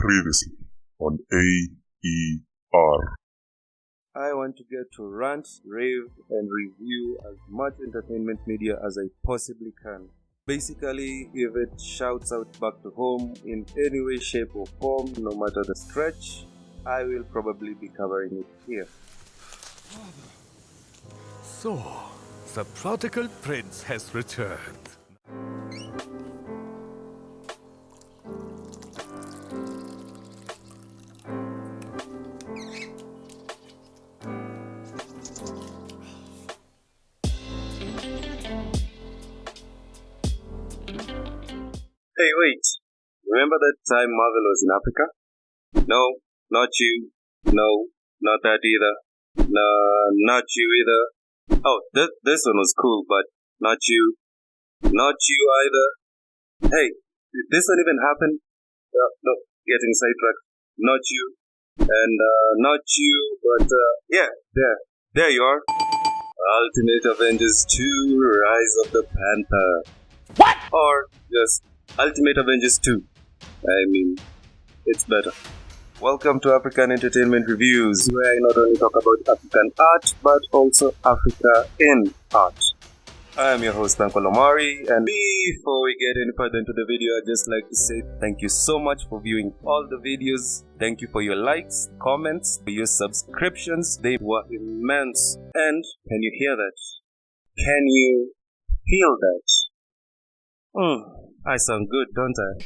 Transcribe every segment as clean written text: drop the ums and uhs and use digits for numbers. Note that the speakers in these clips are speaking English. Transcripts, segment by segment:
Previously on AER. I want to get to rant, rave, and review as much entertainment media as I possibly can. Basically, if it shouts out back to home in any way, shape, or form, no matter the stretch, I will probably be covering it here. So, the prodigal prince has returned. Hey, wait. Remember that time Marvel was in Africa? No, not you. No, not that either. No, not you either. Oh, this one was cool, but not you. Not you either. Hey, did this one even happen? No, getting sidetracked. Not you. And not you, but yeah, there you are. Ultimate Avengers 2 Rise of the Panther. What? Or just Ultimate Avengers 2. I mean, it's better. Welcome to African Entertainment Reviews, where I not only talk about African art, but also Africa in art. I am your host, Uncle Omari, and before we get any further into the video, I'd just like to say thank you so much for viewing all the videos. Thank you for your likes, comments, for your subscriptions. They were immense. And can you hear that? Can you feel that? I sound good, don't I?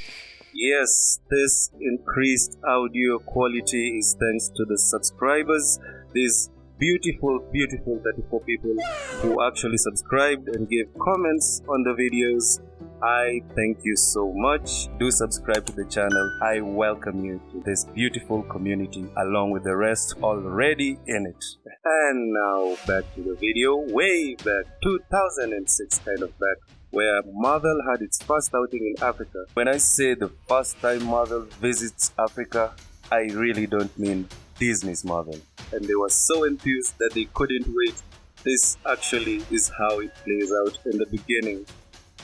Yes, this increased audio quality is thanks to the subscribers. These beautiful 34 people who actually subscribed and gave comments on the videos. I thank you so much. Do subscribe to the channel. I welcome you to this beautiful community along with the rest already in it. And now back to the video, way back, 2006 kind of back, where Marvel had its first outing in Africa. When I say the first time Marvel visits Africa, I really don't mean Disney's Marvel. And they were so enthused that they couldn't wait. This actually is how it plays out in the beginning.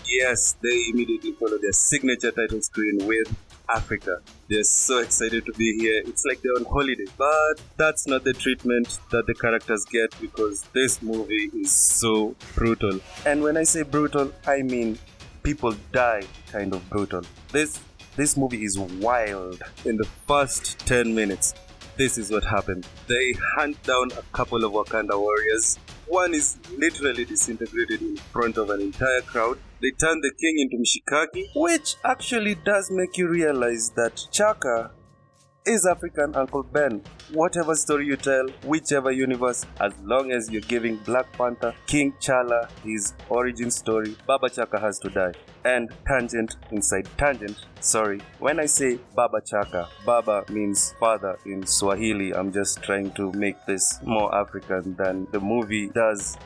Yes, they immediately follow their signature title screen with Africa. They're so excited to be here. It's like they're on holiday. But that's not the treatment that the characters get, because this movie is so brutal. And when I say brutal, I mean people die kind of brutal. This movie is wild. In the first 10 minutes, this is what happened. They hunt down a couple of Wakanda warriors. One is literally disintegrated in front of an entire crowd. They turn the king into Mishikaki, which actually does make you realize that Chaka is African Uncle Ben. Whatever story you tell, whichever universe, as long as you're giving Black Panther, King T'Challa, his origin story, Baba Chaka has to die. And tangent inside tangent. Sorry, when I say Baba Chaka, Baba means father in Swahili. I'm just trying to make this more African than the movie does.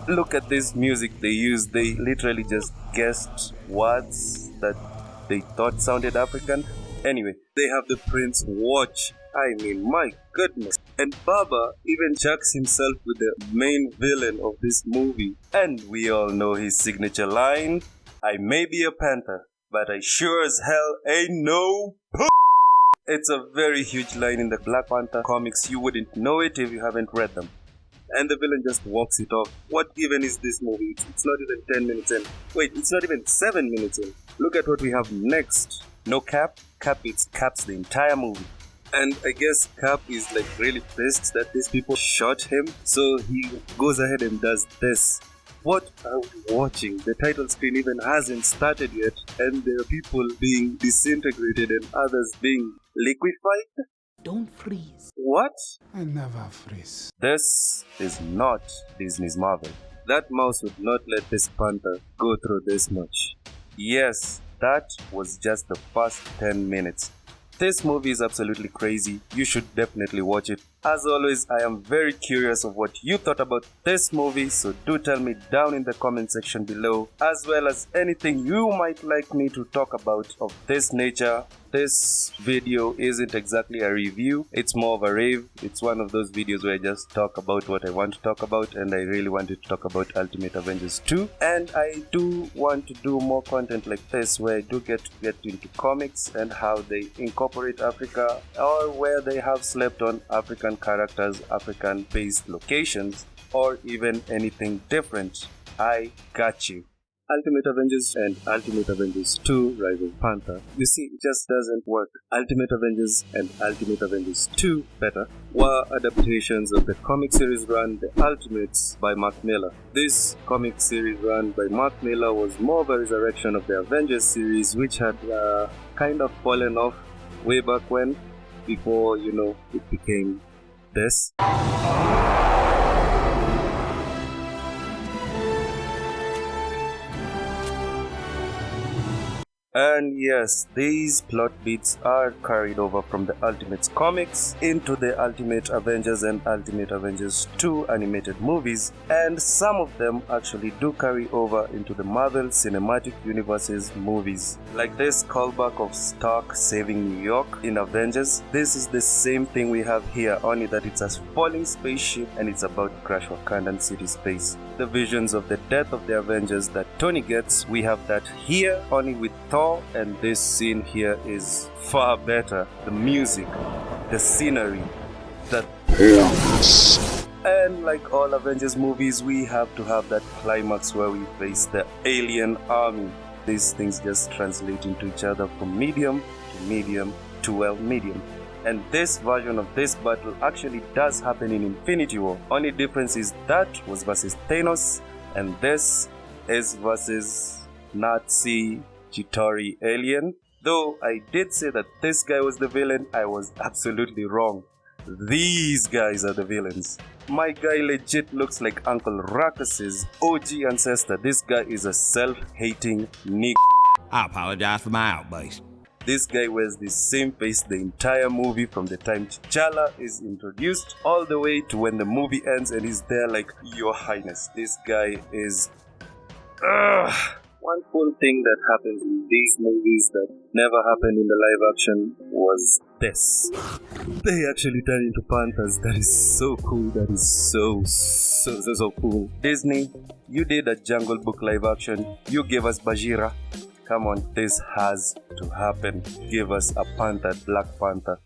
Look at this music they used. They literally just guessed words that they thought sounded African. Anyway, they have the prince watch. I mean, my goodness. And Baba even chucks himself with the main villain of this movie. And we all know his signature line, I may be a panther, but I sure as hell ain't no p***. It's a very huge line in the Black Panther comics. You wouldn't know it if you haven't read them. And the villain just walks it off. What even is this movie? It's not even 10 minutes in. Wait, it's not even 7 minutes in. Look at what we have next. No Cap? Caps the entire movie. And I guess Cap is like really pissed that these people shot him. So he goes ahead and does this. What are we watching? The title screen even hasn't started yet, and there are people being disintegrated and others being liquefied? Don't freeze. What? I never freeze. This is not Disney's Marvel. That mouse would not let this panther go through this much. Yes, that was just the first 10 minutes. This movie is absolutely crazy. You should definitely watch it. As always, I am very curious of what you thought about this movie, so do tell me down in the comment section below, as well as anything you might like me to talk about of this nature. This video isn't exactly a review, it's more of a rave. It's one of those videos where I just talk about what I want to talk about, and I really wanted to talk about Ultimate Avengers 2. And I do want to do more content like this where I do get into comics and how they incorporate Africa, or where they have slept on African characters, African based locations, or even anything different. I got you. Ultimate Avengers and Ultimate Avengers 2 Rise of Panther. You see, it just doesn't work. Ultimate Avengers and Ultimate Avengers 2 better were adaptations of the comic series run The Ultimates by Mark Millar. This comic series run by Mark Millar was more of a resurrection of the Avengers series, which had kind of fallen off way back when, before, it became this. And yes, these plot beats are carried over from the Ultimates comics into the Ultimate Avengers and Ultimate Avengers 2 animated movies, and some of them actually do carry over into the Marvel Cinematic Universe's movies. Like this callback of Stark saving New York in Avengers. This is the same thing we have here, only that it's a falling spaceship and it's about to crash Wakandan city space. The visions of the death of the Avengers that Tony gets, we have that here, only with Thor. And this scene here is far better. The music, the scenery, the and like all Avengers movies, we have to have that climax where we face the alien army. These things just translate into each other from medium to medium to medium. And this version of this battle actually does happen in Infinity War. Only difference is that was versus Thanos, and this is versus Nazi Chitauri alien. Though I did say that this guy was the villain, I was absolutely wrong. These guys are the villains. My guy legit looks like Uncle Ruckus's OG ancestor. This guy is a self-hating nigga. I apologize for my outburst. This guy wears the same face the entire movie, from the time T'Challa is introduced all the way to when the movie ends and he's there like, Your Highness. This guy is... One cool thing that happens in these movies that never happened in the live action was this. They actually turn into panthers. That is so cool. That is so cool. Disney, you did a Jungle Book live action. You gave us Bajira. Come on, this has to happen. Give us a panther, Black Panther.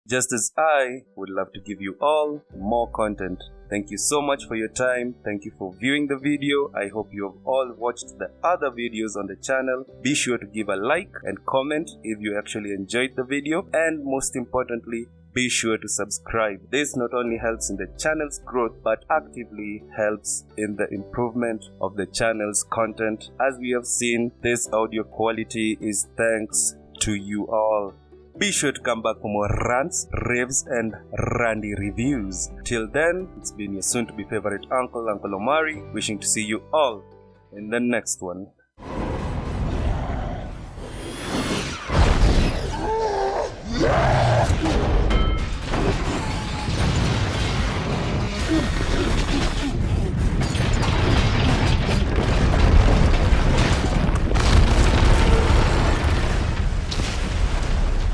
Just as I would love to give you all more content. Thank you so much for your time. Thank you for viewing the video. I hope you have all watched the other videos on the channel. Be sure to give a like and comment if you actually enjoyed the video. And most importantly, be sure to subscribe. This not only helps in the channel's growth, but actively helps in the improvement of the channel's content. As we have seen, this audio quality is thanks to you all. Be sure to come back for more rants, raves, and randy reviews. Till then, it's been your soon-to-be favorite uncle, Uncle Omari, wishing to see you all in the next one.